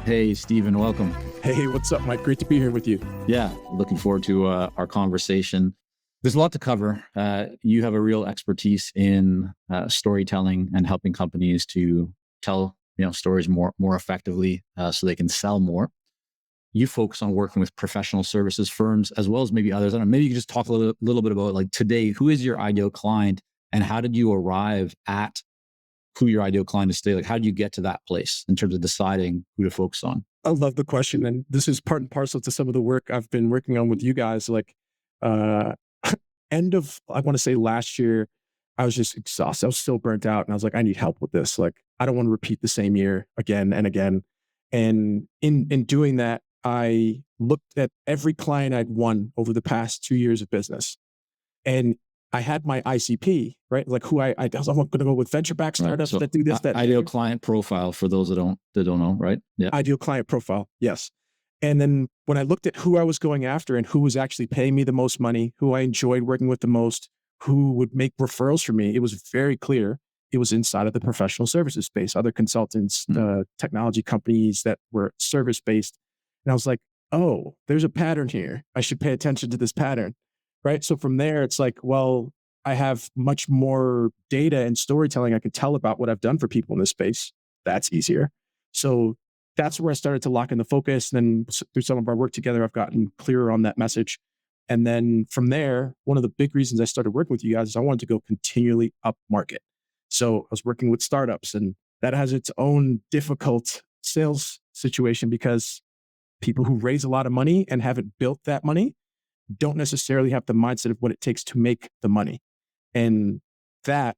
Hey, Stephen, welcome. Hey, what's up, Mike? Great to be here with you. Yeah, looking forward to our conversation. There's a lot to cover. You have a real expertise in storytelling and helping companies to tell stories more effectively so they can sell more. You focus on working with professional services firms as well as maybe others. I don't know, maybe you could just talk a little bit about, like, today, who is your ideal client and how did you arrive at who your ideal client is today? Like, how do you get to that place in terms of deciding who to focus on? I love the question. And this is part and parcel to some of the work I've been working on with you guys. Like, uh, end of, I want to say last year, I was just exhausted. I was still burnt out. And I was like, I need help with this. Like, I don't want to repeat the same year again and again. And in doing that, I looked at every client I'd won over the past 2 years of business. And I had my ICP, right? Like who I was going to go with venture-backed startups that do this, that ideal client profile for those that don't know, right? Yeah. Ideal client profile. Yes. And then when I looked at who I was going after and who was actually paying me the most money, who I enjoyed working with the most, who would make referrals for me, it was very clear it was inside of the professional services space, other consultants, technology companies that were service-based. And I was like, oh, there's a pattern here. I should pay attention to this pattern, right? So from there, it's like, well, I have much more data and storytelling I can tell about what I've done for people in this space. That's easier. So that's where I started to lock in the focus. And then through some of our work together, I've gotten clearer on that message. And then from there, one of the big reasons I started working with you guys is I wanted to go continually up market. So I was working with startups, and that has its own difficult sales situation because people who raise a lot of money and haven't built that money don't necessarily have the mindset of what it takes to make the money. And that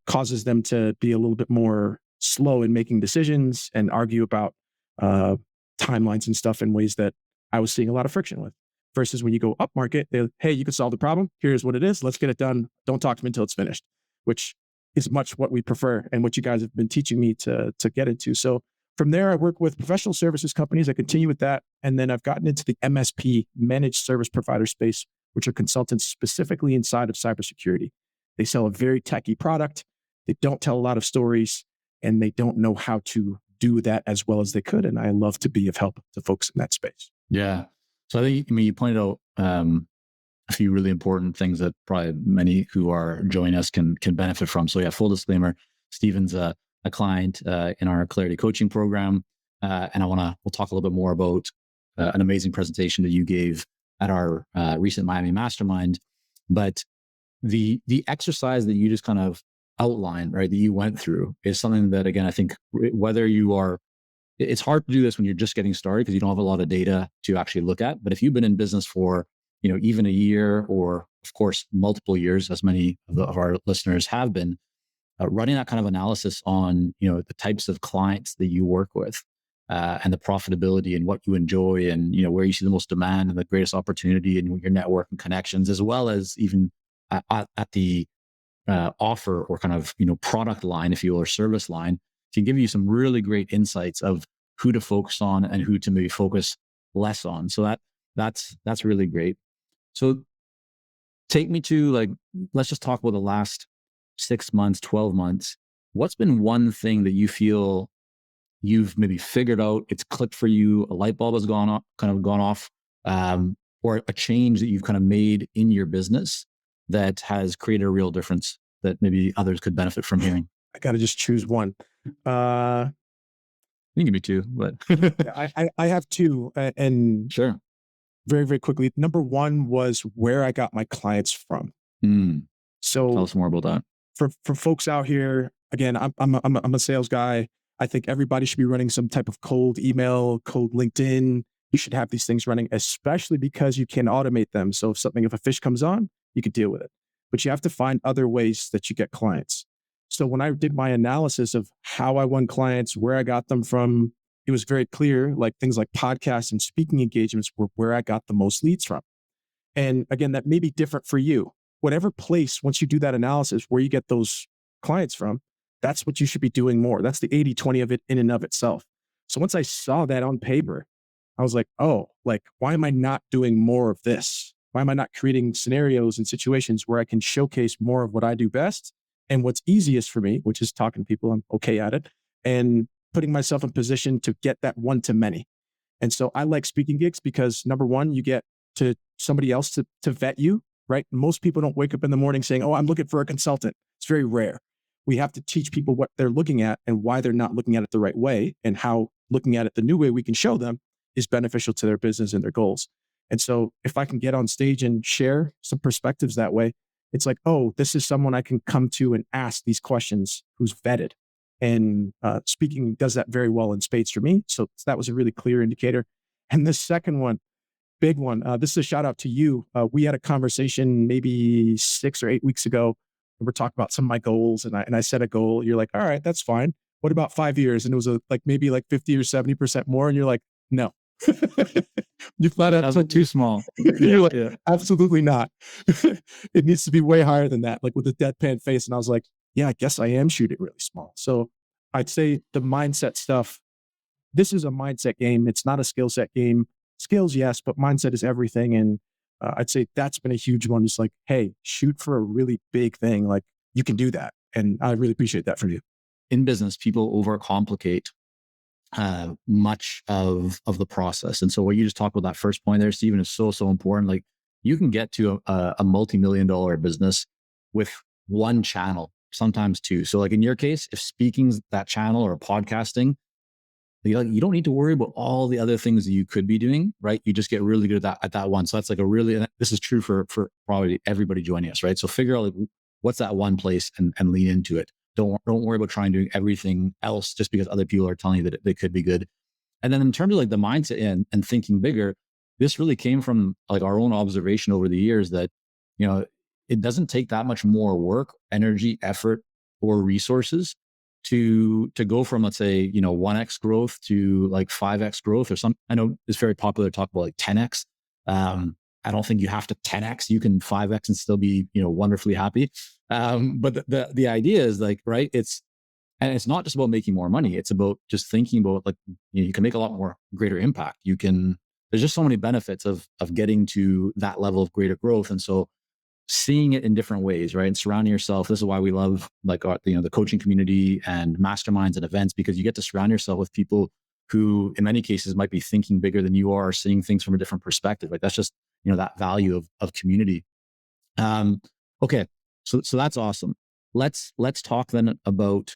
causes them to be a little bit more slow in making decisions and argue about timelines and stuff in ways that I was seeing a lot of friction with. Versus when you go up market, hey, you can solve the problem. Here's what it is. Let's get it done. Don't talk to me until it's finished, which is much what we prefer and what you guys have been teaching me to get into. So from there, I work with professional services companies. I continue with that. And then I've gotten into the MSP, managed service provider space, which are consultants specifically inside of cybersecurity. They sell a very techy product. They don't tell a lot of stories, and they don't know how to do that as well as they could. And I love to be of help to folks in that space. Yeah. So I think, you pointed out a few really important things that probably many who are joining us can benefit from. So yeah, full disclaimer, Stephen's a client in our Clarity coaching program. And we'll talk a little bit more about an amazing presentation that you gave at our recent Miami Mastermind. But the exercise that you just kind of outlined, right, that you went through is something that, again, I think whether you are, it's hard to do this when you're just getting started because you don't have a lot of data to actually look at. But if you've been in business for, even a year or, of course, multiple years, as many of our listeners have been, running that kind of analysis on, the types of clients that you work with and the profitability and what you enjoy and, where you see the most demand and the greatest opportunity and your network and connections, as well as even at the offer or kind of, product line, if you will, or service line, can give you some really great insights of who to focus on and who to maybe focus less on. So that's really great. So take me to, like, let's just talk about the last 6 months, 12 months. What's been one thing that you feel you've maybe figured out, it's clicked for you, a light bulb has gone off, or a change that you've kind of made in your business that has created a real difference that maybe others could benefit from hearing? I got to just choose one. You can give me two, but I have two, and sure. Very, very quickly. Number one was where I got my clients from. So tell us more about that. For folks out here, again, I'm a sales guy. I think everybody should be running some type of cold email, cold LinkedIn. You should have these things running, especially because you can automate them. So if a fish comes on, you can deal with it. But you have to find other ways that you get clients. So when I did my analysis of how I won clients, where I got them from, it was very clear, like things like podcasts and speaking engagements were where I got the most leads from. And again, that may be different for you. Whatever place, once you do that analysis, where you get those clients from, that's what you should be doing more. That's the 80-20 of it in and of itself. So once I saw that on paper, I was like, oh, like, why am I not doing more of this? Why am I not creating scenarios and situations where I can showcase more of what I do best and what's easiest for me, which is talking to people? I'm okay at it. And putting myself in position to get that one to many. And so I like speaking gigs because number one, you get to somebody else to vet you, right? Most people don't wake up in the morning saying, oh, I'm looking for a consultant. It's very rare. We have to teach people what they're looking at and why they're not looking at it the right way, and how looking at it the new way we can show them is beneficial to their business and their goals. And so if I can get on stage and share some perspectives that way, it's like, oh, this is someone I can come to and ask these questions who's vetted. And speaking does that very well in spades for me. So that was a really clear indicator. And the second one, big one, this is a shout out to you. We had a conversation maybe 6 or 8 weeks ago. And we're talking about some of my goals. And I set a goal. You're like, all right, that's fine. What about 5 years? And it was maybe 50 or 70% more. And you're like, no. You flat out. That's like too small. You're like, yeah, absolutely not. It needs to be way higher than that, like with a deadpan face. And I was like, yeah, I guess I am shooting really small. So I'd say the mindset stuff, this is a mindset game. It's not a skill set game. Skills, yes, but mindset is everything. And I'd say that's been a huge one. It's like, hey, shoot for a really big thing. Like you can do that. And I really appreciate that from you. In business, people overcomplicate much of the process. And so what you just talked about, that first point there, Stephen, is so important. Like you can get to a multi-million-dollar business with one channel, sometimes two. So like in your case, if speaking's that channel or podcasting, you don't need to worry about all the other things that you could be doing, right? You just get really good at that one. So that's like this is true for probably everybody joining us, right? So figure out like what's that one place and lean into it. Don't worry about trying to do everything else just because other people are telling you that they could be good. And then in terms of like the mindset and thinking bigger, this really came from like our own observation over the years that, it doesn't take that much more work, energy, effort, or resources to go from, let's say, 1x growth to like 5x growth or something. I know it's very popular to talk about like 10x. I don't think you have to 10x. You can 5x and still be, wonderfully happy. But the idea is like, right, it's not just about making more money. It's about just thinking about like, you can make a lot more greater impact. There's just so many benefits of getting to that level of greater growth. And so seeing it in different ways, right? And surrounding yourself. This is why we love like the coaching community and masterminds and events, because you get to surround yourself with people who in many cases might be thinking bigger than you are, or seeing things from a different perspective. Like that's just, that value of community. Okay. So that's awesome. Let's talk then about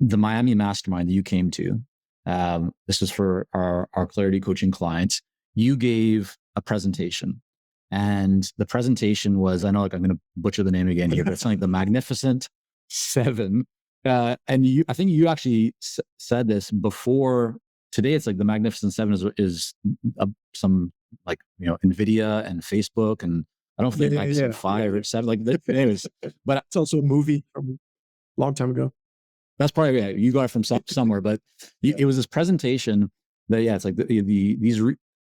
the Miami mastermind that you came to. This is for our Clarity coaching clients. You gave a presentation. And the presentation was, I know like I'm going to butcher the name again here, but it's like the Magnificent Seven. And I think you actually said this before today. It's like the Magnificent Seven is some like, NVIDIA and Facebook. And I don't think some 5 or 7, like anyways, but it's also a movie from a long time ago. That's probably, you got it from somewhere, but it was this presentation that, it's like these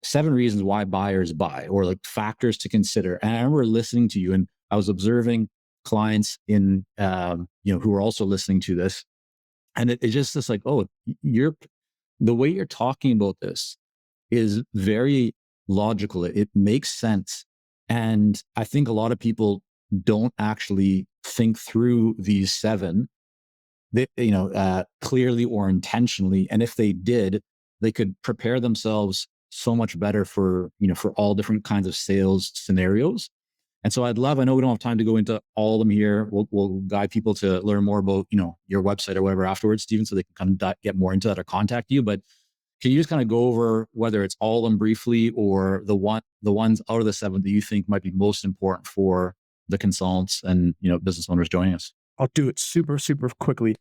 7 reasons why buyers buy, or like factors to consider. And I remember listening to you, and I was observing clients in, who were also listening to this. And it's just this like, oh, the way you're talking about this is very logical. It makes sense. And I think a lot of people don't actually think through these 7, clearly or intentionally. And if they did, they could prepare themselves so much better for all different kinds of sales scenarios. And so I know we don't have time to go into all of them here. We'll guide people to learn more about, your website or whatever afterwards, Stephen, so they can kind of get more into that or contact you. But can you just kind of go over whether it's all of them briefly, or the ones out of the 7 that you think might be most important for the consultants and, business owners joining us? I'll do it super, super quickly.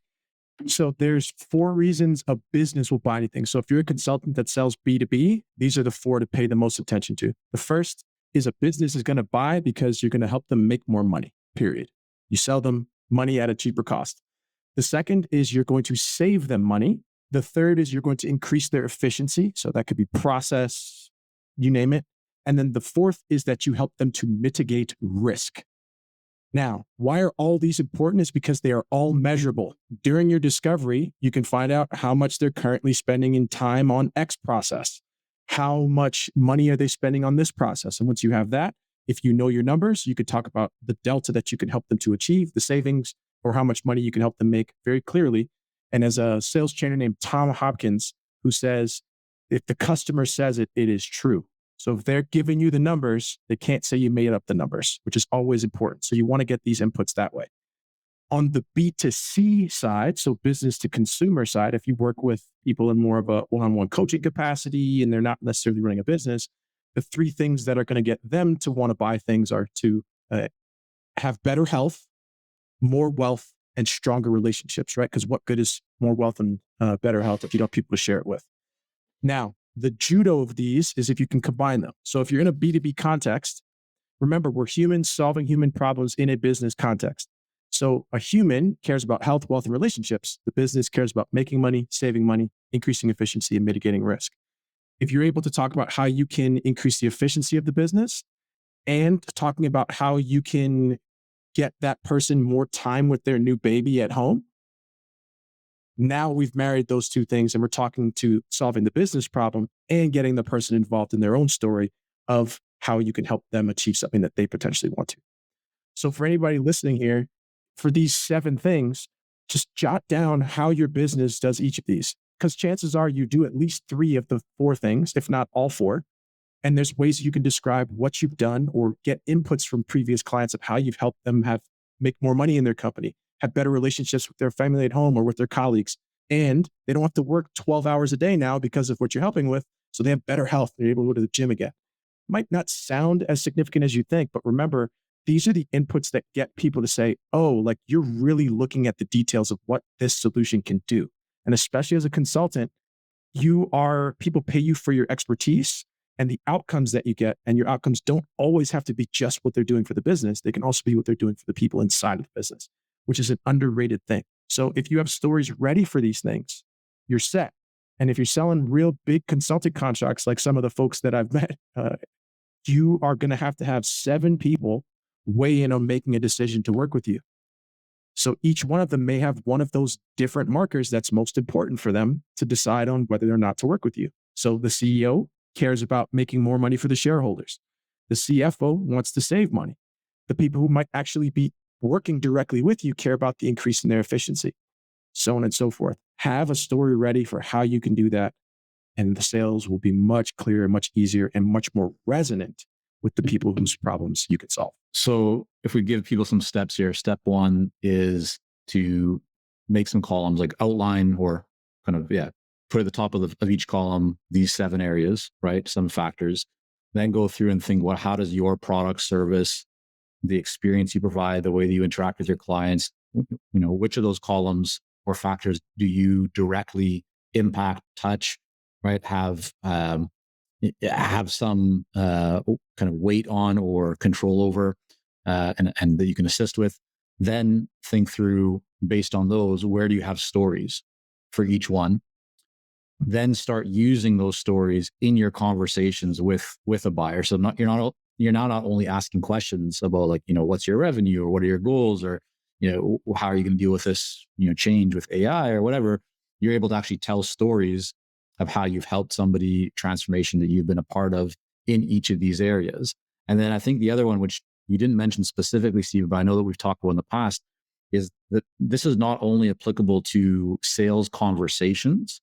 So there's 4 reasons a business will buy anything. So if you're a consultant that sells B2B, these are the 4 to pay the most attention to. The first is a business is going to buy because you're going to help them make more money, period. You sell them money at a cheaper cost. The second is you're going to save them money. The third is you're going to increase their efficiency. So that could be process, you name it. And then the fourth is that you help them to mitigate risk. Now, why are all these important? Is because they are all measurable. During your discovery, you can find out how much they're currently spending in time on X process. How much money are they spending on this process? And once you have that, if you know your numbers, you could talk about the delta that you can help them to achieve, the savings, or how much money you can help them make very clearly. And as a sales trainer named Tom Hopkins, who says, if the customer says it, it is true. So if they're giving you the numbers, they can't say you made up the numbers, which is always important. So you want to get these inputs that way. On the B2C side, so business to consumer side, if you work with people in more of a one-on-one coaching capacity and they're not necessarily running a business, the three things that are going to get them to want to buy things are to have better health, more wealth, and stronger relationships, right? Because what good is more wealth and better health if you don't have people to share it with? Now, the judo of these is if you can combine them. So if you're in a B2B context, remember, we're humans solving human problems in a business context. So a human cares about health, wealth, and relationships. The business cares about making money, saving money, increasing efficiency, and mitigating risk. If you're able to talk about how you can increase the efficiency of the business and talking about how you can get that person more time with their new baby at home, now we've married those two things and we're talking to solving the business problem and getting the person involved in their own story of how you can help them achieve something that they potentially want to. So for anybody listening here, for these 7 things, just jot down how your business does each of these, because chances are you do at least 3 of the 4 things, if not all 4. And there's ways you can describe what you've done or get inputs from previous clients of how you've helped them make more money in their company, have better relationships with their family at home or with their colleagues. And they don't have to work 12 hours a day now because of what you're helping with. So they have better health. They're able to go to the gym again. Might not sound as significant as you think, but remember, these are the inputs that get people to say, oh, like you're really looking at the details of what this solution can do. And especially as a consultant, people pay you for your expertise and the outcomes that you get. And your outcomes don't always have to be just what they're doing for the business. They can also be what they're doing for the people inside of the business, which is an underrated thing. So if you have stories ready for these things, you're set. And if you're selling real big consulting contracts, like some of the folks that I've met, you are going to have 7 people weigh in on making a decision to work with you. So each one of them may have one of those different markers that's most important for them to decide on whether or not to work with you. So the CEO cares about making more money for the shareholders. The CFO wants to save money. The people who might actually be working directly with you care about the increase in their efficiency, so on and so forth. Have a story ready for how you can do that. And the sales will be much clearer, much easier, and much more resonant with the people whose problems you can solve. So if we give people some steps here, step 1 is to make some columns, like outline or kind of, put at the top of each column, these 7 areas, right? Some factors. Then go through and think, well, how does your product, service, the experience you provide, the way that you interact with your clients, which of those columns or factors do you directly impact, touch, right? Have some kind of weight on or control over, and that you can assist with. Then think through, based on those, where do you have stories for each one? Then start using those stories in your conversations with a buyer. So you're now not only asking questions about, like, what's your revenue or what are your goals, or how are you going to deal with this change with AI or whatever. You're able to actually tell stories of how you've helped somebody, transformation that you've been a part of in each of these areas. And then I think the other one, which you didn't mention specifically, Steve, but I know that we've talked about in the past, is that this is not only applicable to sales conversations.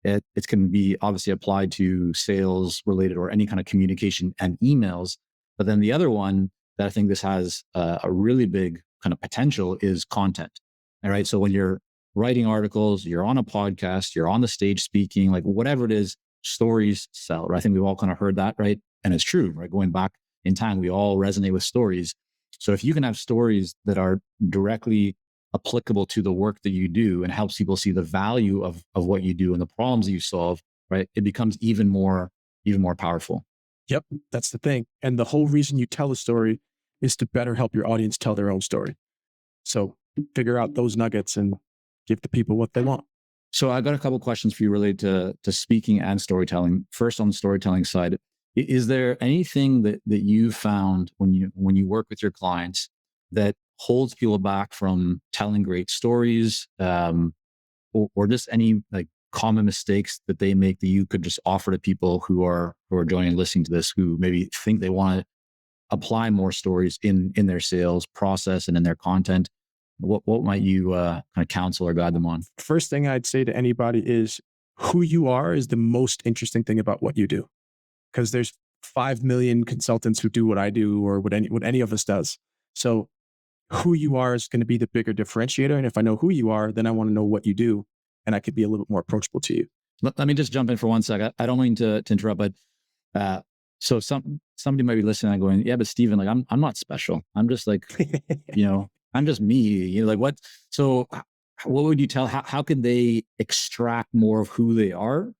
It can be obviously applied to sales related or any kind of communication and emails. But then the other one that I think this has a really big kind of potential is content. All right. So when you're writing articles, you're on a podcast, you're on the stage speaking, like whatever it is, stories sell, right? I think we've all kind of heard that, right? And it's true, right? Going back in time, we all resonate with stories. So if you can have stories that are directly applicable to the work that you do and helps people see the value of what you do and the problems that you solve, right? It becomes even more powerful. Yep, that's the thing. And the whole reason you tell a story is to better help your audience tell their own story. So figure out those nuggets and give the people what they want. So I got a couple of questions for you related to speaking and storytelling. First, on the storytelling side, is there anything that you found when you work with your clients that holds people back from telling great stories, or just any like common mistakes that they make that you could just offer to people who are joining and listening to this, who maybe think they want to apply more stories in their sales process and in their content? What might you kind of counsel or guide them on? First thing I'd say to anybody is who you are is the most interesting thing about what you do. Because there's 5 million consultants who do what I do or what any of us does. So who you are is going to be the bigger differentiator. And if I know who you are, then I want to know what you do and I could be a little bit more approachable to you. Let me just jump in for 1 second. I don't mean to interrupt, but so somebody might be listening and going, yeah, but Stephen, like I'm not special. I'm just like, I'm just me. Like what? So what would you tell? How can they extract more of who they are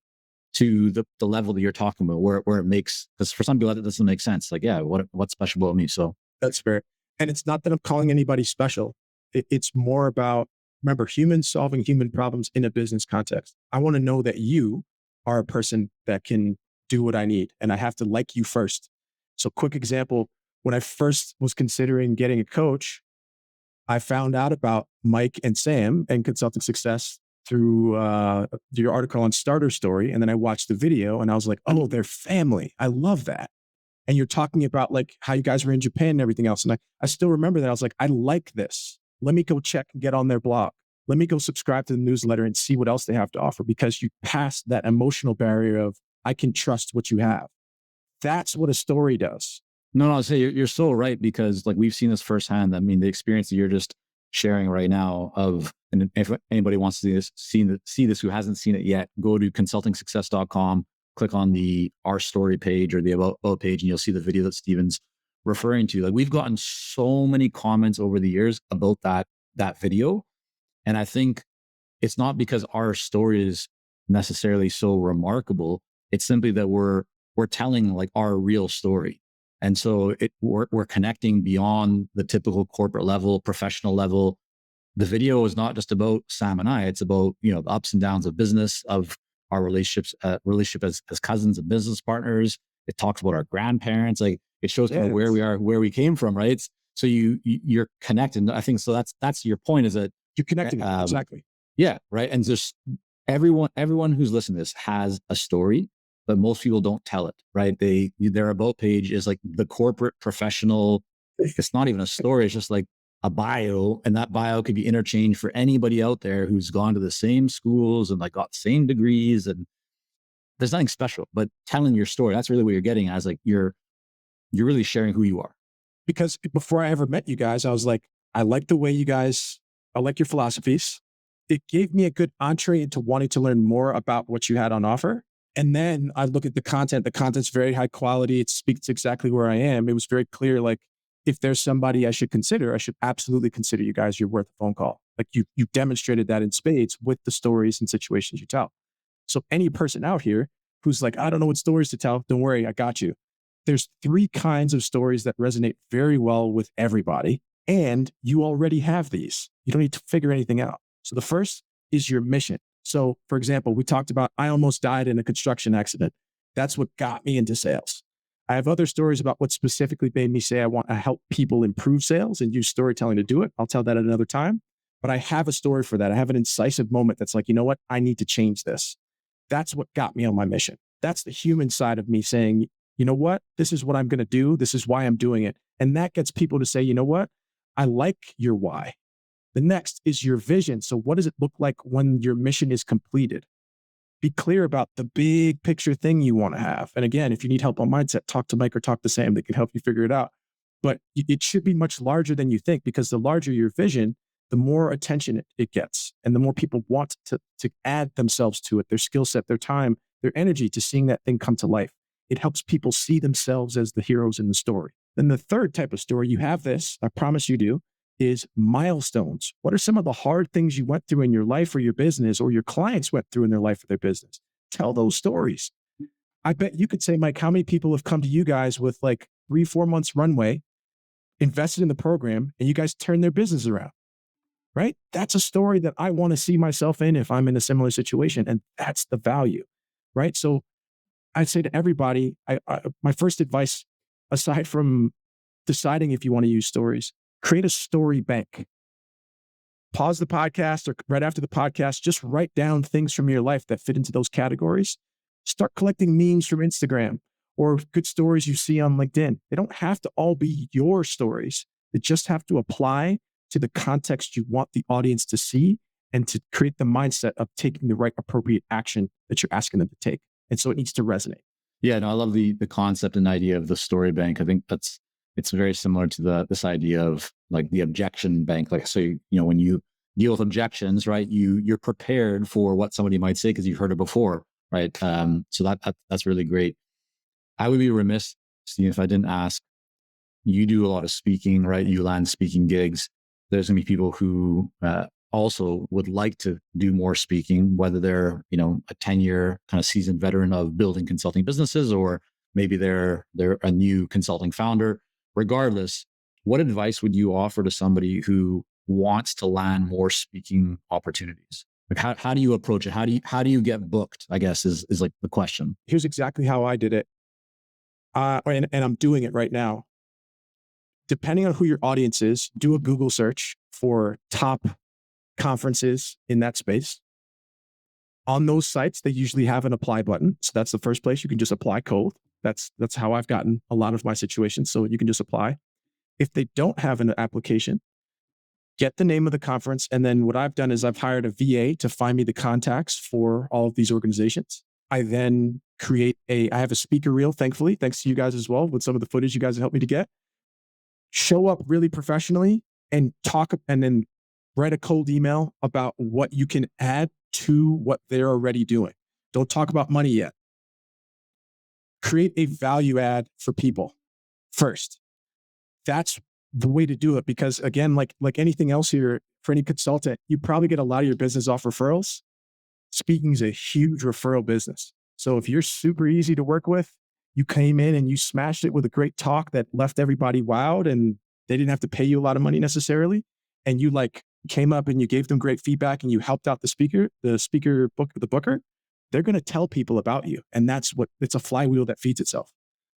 to the level that you're talking about, where it makes? Because for some people that doesn't make sense. Like, yeah, what's special about me? So That's fair. And it's not that I'm calling anybody special. It's more about, remember, humans solving human problems in a business context. I want to know that you are a person that can do what I need, and I have to like you first. So quick example, when I first was considering getting a coach, I found out about Mike and Sam and Consulting Success through your article on Starter Story. And then I watched the video and I was like, oh, they're family. I love that. And you're talking about like how you guys were in Japan and everything else. And I still remember that. I was like, I like this. Let me go check and get on their blog. Let me go subscribe to the newsletter and see what else they have to offer, because you passed that emotional barrier of I can trust what you have. That's what a story does. No, I'll say you're so right, because like we've seen this firsthand. I mean, the experience that you're just sharing right now of, and if anybody wants to see this who hasn't seen it yet, go to consultingsuccess.com, click on the Our Story page or the About page, and you'll see the video that Stephen's referring to. Like we've gotten so many comments over the years about that video. And I think it's not because our story is necessarily so remarkable. It's simply that we're telling like our real story. And so we're connecting beyond the typical corporate level, professional level. The video is not just about Sam and I. It's about, the ups and downs of business, of our relationship as cousins and business partners. It talks about our grandparents. Like it shows kind of where we are, where we came from, right? So you're connected. I think so. That's your point, is that you're connecting. Exactly. Yeah. Right. And just everyone who's listening to this has a story, but most people don't tell it, right? Their About page is like the corporate professional. It's not even a story. It's just like a bio, and that bio could be interchanged for anybody out there who's gone to the same schools and like got the same degrees. And there's nothing special, but telling your story, that's really what you're getting as, like you're really sharing who you are. Because before I ever met you guys, I was like, I like the way you guys, I like your philosophies. It gave me a good entree into wanting to learn more about what you had on offer. And then I look at the content. The content's very high quality. It speaks exactly where I am. It was very clear, like, if there's somebody I should consider, I should absolutely consider you guys. You're worth a phone call. Like you demonstrated that in spades with the stories and situations you tell. So any person out here who's like, I don't know what stories to tell, don't worry, I got you. There's 3 kinds of stories that resonate very well with everybody. And you already have these. You don't need to figure anything out. So the first is your mission. So for example, we talked about, I almost died in a construction accident. That's what got me into sales. I have other stories about what specifically made me say I want to help people improve sales and use storytelling to do it. I'll tell that at another time. But I have a story for that. I have an incisive moment that's like, you know what? I need to change this. That's what got me on my mission. That's the human side of me saying, you know what? This is what I'm going to do. This is why I'm doing it. And that gets people to say, you know what? I like your why. The next is your vision. So what does it look like when your mission is completed? Be clear about the big picture thing you want to have. And again, if you need help on mindset, talk to Mike or talk to Sam. They can help you figure it out. But it should be much larger than you think, because the larger your vision, the more attention it gets. And the more people want to add themselves to it, their skill set, their time, their energy to seeing that thing come to life. It helps people see themselves as the heroes in the story. Then the third type of story, you have this, I promise you do, is milestones. What are some of the hard things you went through in your life or your business, or your clients went through in their life or their business? Tell those stories. I bet you could say, Mike, how many people have come to you guys with like 3-4 months runway, invested in the program, and you guys turned their business around, right? That's a story that I want to see myself in if I'm in a similar situation. And that's the value, right? So I'd say to everybody, my first advice, aside from deciding if you want to use stories, create a story bank. Pause the podcast, or right after the podcast, just write down things from your life that fit into those categories. Start collecting memes from Instagram or good stories you see on LinkedIn. They don't have to all be your stories. They just have to apply to the context you want the audience to see and to create the mindset of taking the right appropriate action that you're asking them to take. And so it needs to resonate. Yeah, no, I love the concept and idea of the story bank. I think it's very similar to this idea of like the objection bank. Like, so when you deal with objections, right, you're prepared for what somebody might say because you've heard it before, right? So that's really great. I would be remiss, Steve, if I didn't ask. You do a lot of speaking, right? You land speaking gigs. There's gonna be people who also would like to do more speaking, whether they're a 10-year kind of seasoned veteran of building consulting businesses, or maybe they're a new consulting founder. Regardless, what advice would you offer to somebody who wants to land more speaking opportunities? Like how do you approach it? How do you get booked, I guess is like the question. Here's exactly how I did it. And I'm doing it right now. Depending on who your audience is, do a Google search for top conferences in that space. On those sites, they usually have an apply button. So that's the first place you can just apply cold. That's how I've gotten a lot of my situations. So you can just apply. If they don't have an application, get the name of the conference. And then what I've done is I've hired a VA to find me the contacts for all of these organizations. I then I have a speaker reel, thankfully, thanks to you guys as well, with some of the footage you guys have helped me to get. Show up really professionally and talk, and then write a cold email about what you can add to what they're already doing. Don't talk about money yet. Create a value add for people first. That's the way to do it, because again, like anything else here, for any consultant, you probably get a lot of your business off referrals. Speaking is a huge referral business. So if you're super easy to work with, you came in and you smashed it with a great talk that left everybody wowed, and they didn't have to pay you a lot of money necessarily, and you came up and you gave them great feedback and you helped out the booker, they're going to tell people about you. And it's a flywheel that feeds itself.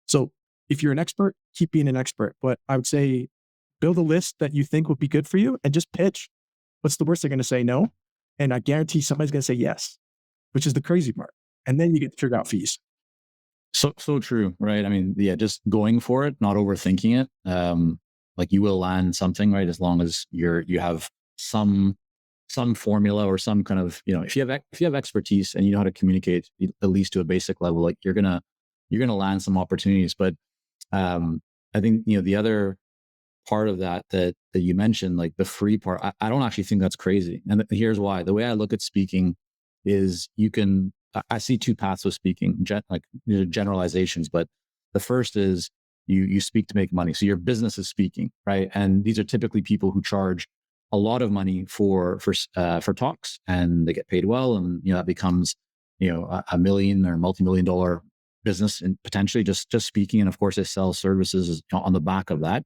So if you're an expert, keep being an expert. But I would say build a list that you think would be good for you and just pitch. What's the worst they're going to say? No. And I guarantee somebody's going to say yes, which is the crazy part. And then you get to figure out fees. So true, right? I mean, yeah, just going for it, not overthinking it. Like you will land something, right? As long as you have some formula or some kind of, if you have expertise and you know how to communicate at least to a basic level, like you're gonna land some opportunities. But I think the other part of that you mentioned, like the free part, I don't actually think that's crazy. And here's why. The way I look at speaking is I see two paths of speaking, generalizations, but the first is you speak to make money. So your business is speaking, right? And these are typically people who charge a lot of money for talks, and they get paid well, and that becomes a million or multi-million dollar business, and potentially just speaking. And of course, they sell services on the back of that.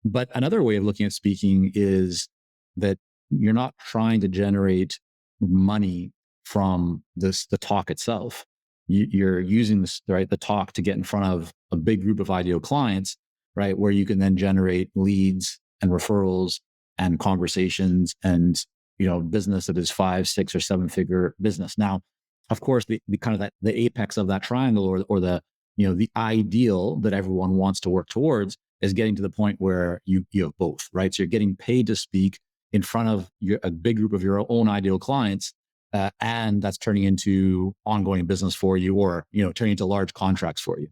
But another way of looking at speaking is that you're not trying to generate money from the talk itself. You're using the talk to get in front of a big group of ideal clients, right? Where you can then generate leads and referrals and conversations and business that is 5, 6, or 7 figure business. Now, of course, the kind of the apex of that triangle, or the the ideal that everyone wants to work towards, is getting to the point where you have both, right? So you're getting paid to speak in front of a big group of your own ideal clients, and that's turning into ongoing business for you, or turning into large contracts for you.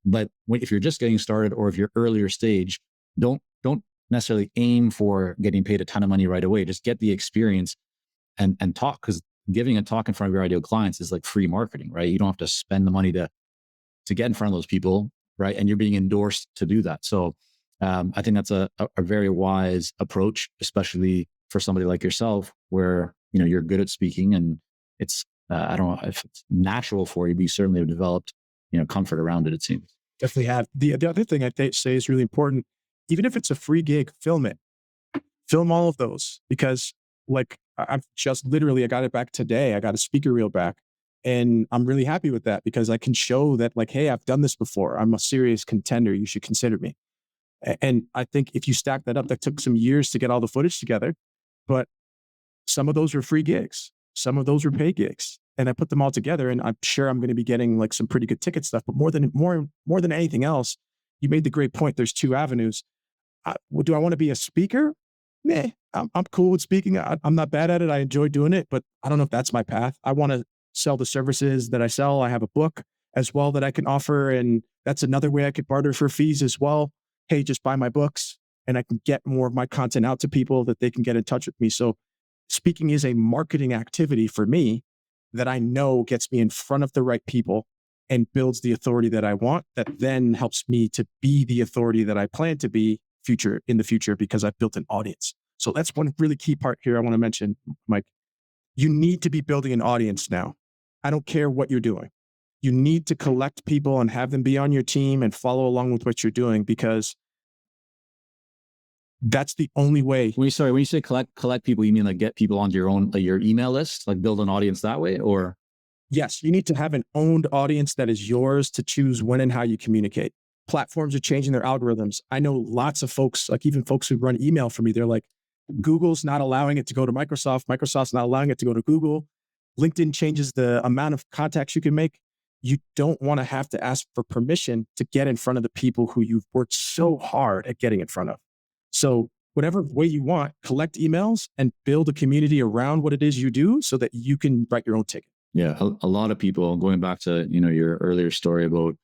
But if you're just getting started, or if you're earlier stage, don't necessarily aim for getting paid a ton of money right away. Just get the experience and talk, because giving a talk in front of your ideal clients is like free marketing, right? You don't have to spend the money to get in front of those people, right? And you're being endorsed to do that. So I think that's a very wise approach, especially for somebody like yourself, where you're good at speaking, and it's I don't know if it's natural for you, but you certainly have developed comfort around it, it seems. Definitely have. The other thing I'd say is really important. Even if it's a free gig, film it. Film all of those, because I've just literally, I got it back today. I got a speaker reel back, and I'm really happy with that, because I can show that hey, I've done this before. I'm a serious contender. You should consider me. And I think if you stack that up, that took some years to get all the footage together, but some of those were free gigs. Some of those were paid gigs, and I put them all together, and I'm sure I'm going to be getting some pretty good ticket stuff. But more than anything else, you made the great point. There's two avenues. Do I want to be a speaker? Meh, I'm cool with speaking. I'm not bad at it. I enjoy doing it, but I don't know if that's my path. I want to sell the services that I sell. I have a book as well that I can offer. And that's another way I could barter for fees as well. Hey, just buy my books and I can get more of my content out to people that they can get in touch with me. So speaking is a marketing activity for me that I know gets me in front of the right people and builds the authority that I want, that then helps me to be the authority that I plan to be in the future because I've built an audience. So that's one really key part here I want to mention, Mike. You need to be building an audience now. I don't care what you're doing. You need to collect people and have them be on your team and follow along with what you're doing, because that's the only way. When you say collect people, you mean like get people onto your own, like your email list, like build an audience that way, or? Yes, you need to have an owned audience that is yours to choose when and how you communicate. Platforms are changing their algorithms. I know lots of folks, like even folks who run email for me, they're like, Google's not allowing it to go to Microsoft. Microsoft's not allowing it to go to Google. LinkedIn changes the amount of contacts you can make. You don't want to have to ask for permission to get in front of the people who you've worked so hard at getting in front of. So whatever way you want, collect emails and build a community around what it is you do so that you can write your own ticket. Yeah, a lot of people, going back to, your earlier story about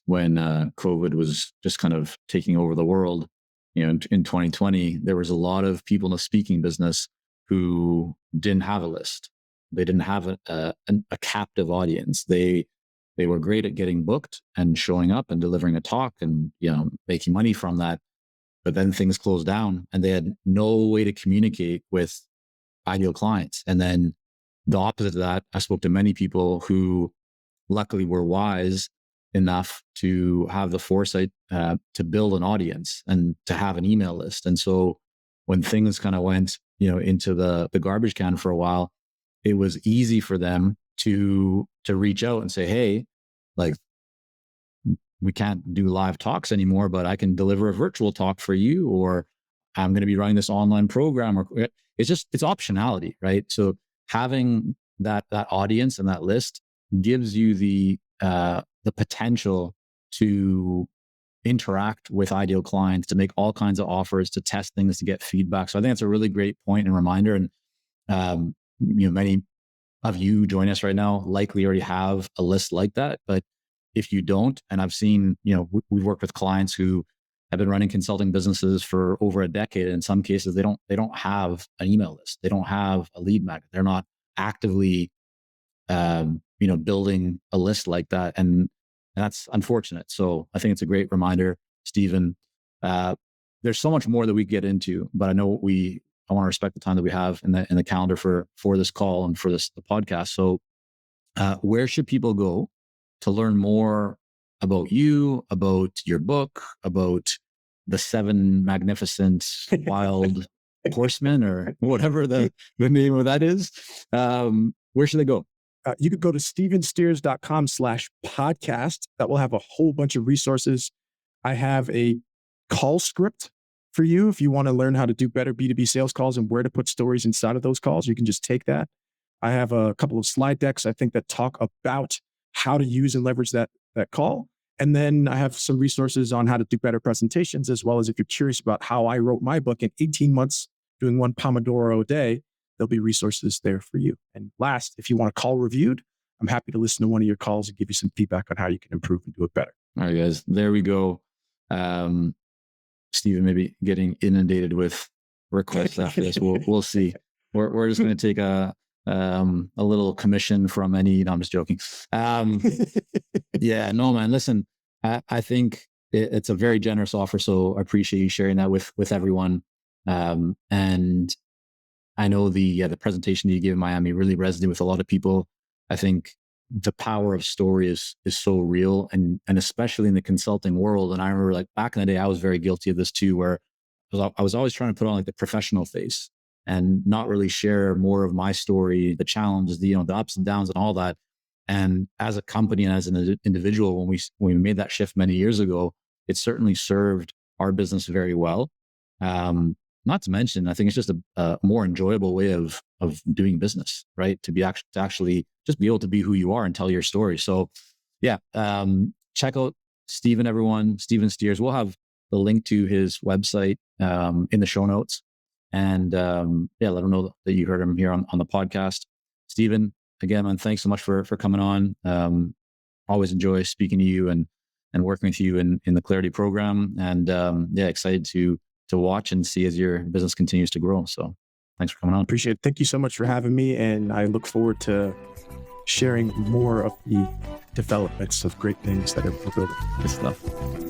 when COVID was just kind of taking over the world, in 2020, there was a lot of people in the speaking business who didn't have a list. They didn't have a captive audience. They were great at getting booked and showing up and delivering a talk and, making money from that. But then things closed down and they had no way to communicate with ideal clients. And then the opposite of that, I spoke to many people who luckily were wise enough to have the foresight to build an audience and to have an email list. And so when things kind of went, into the garbage can for a while, it was easy for them to reach out and say, hey, like, we can't do live talks anymore, but I can deliver a virtual talk for you, or I'm going to be running this online program, or it's optionality, right? So having that audience and that list gives you the potential to interact with ideal clients, to make all kinds of offers, to test things, to get feedback. So I think that's a really great point and reminder. And many of you joining us right now likely already have a list like that. But if you don't, and I've seen, we've worked with clients who have been running consulting businesses for over a decade. In some cases, they don't have an email list. They don't have a lead magnet. They're not actively, building a list like that. And that's unfortunate. So I think it's a great reminder, Stephen. There's so much more that we get into, but I know I want to respect the time that we have in the calendar for this call and for the podcast. So where should people go to learn more about you, about your book, about the 7 magnificent wild horsemen, or whatever the name of that is? Where should they go? You could go to stevensteers.com/podcast. That will have a whole bunch of resources. I have a call script for you. If you want to learn how to do better B2B sales calls and where to put stories inside of those calls, you can just take that. I have a couple of slide decks, I think, that talk about how to use and leverage that call. And then I have some resources on how to do better presentations, as well as if you're curious about how I wrote my book in 18 months, doing 1 Pomodoro a day, there'll be resources there for you. And last, if you want a call reviewed, I'm happy to listen to one of your calls and give you some feedback on how you can improve and do it better. All right, guys, there we go. Stephen, maybe getting inundated with requests after this. We'll see. We're just going to take a little commission from any. No, I'm just joking. Yeah, no, man. Listen, I think it's a very generous offer, so I appreciate you sharing that with everyone. And I know the presentation that you gave in Miami really resonated with a lot of people. I think the power of story is so real, and especially in the consulting world. And I remember, like, back in the day, I was very guilty of this too, where I was always trying to put on like the professional face and not really share more of my story, the challenges, the ups and downs and all that. And as a company and as an individual, when we made that shift many years ago, it certainly served our business very well. Not to mention, I think it's just a more enjoyable way of doing business, right? To actually just be able to be who you are and tell your story. So yeah, check out Stephen, everyone, Stephen Steers. We'll have the link to his website in the show notes. And let him know that you heard him here on the podcast. Stephen, again, man, thanks so much for coming on. Always enjoy speaking to you and working with you in the Clarity program. And excited to watch and see as your business continues to grow. So thanks for coming on. Appreciate it. Thank you so much for having me. And I look forward to sharing more of the developments of great things that are building. Good stuff.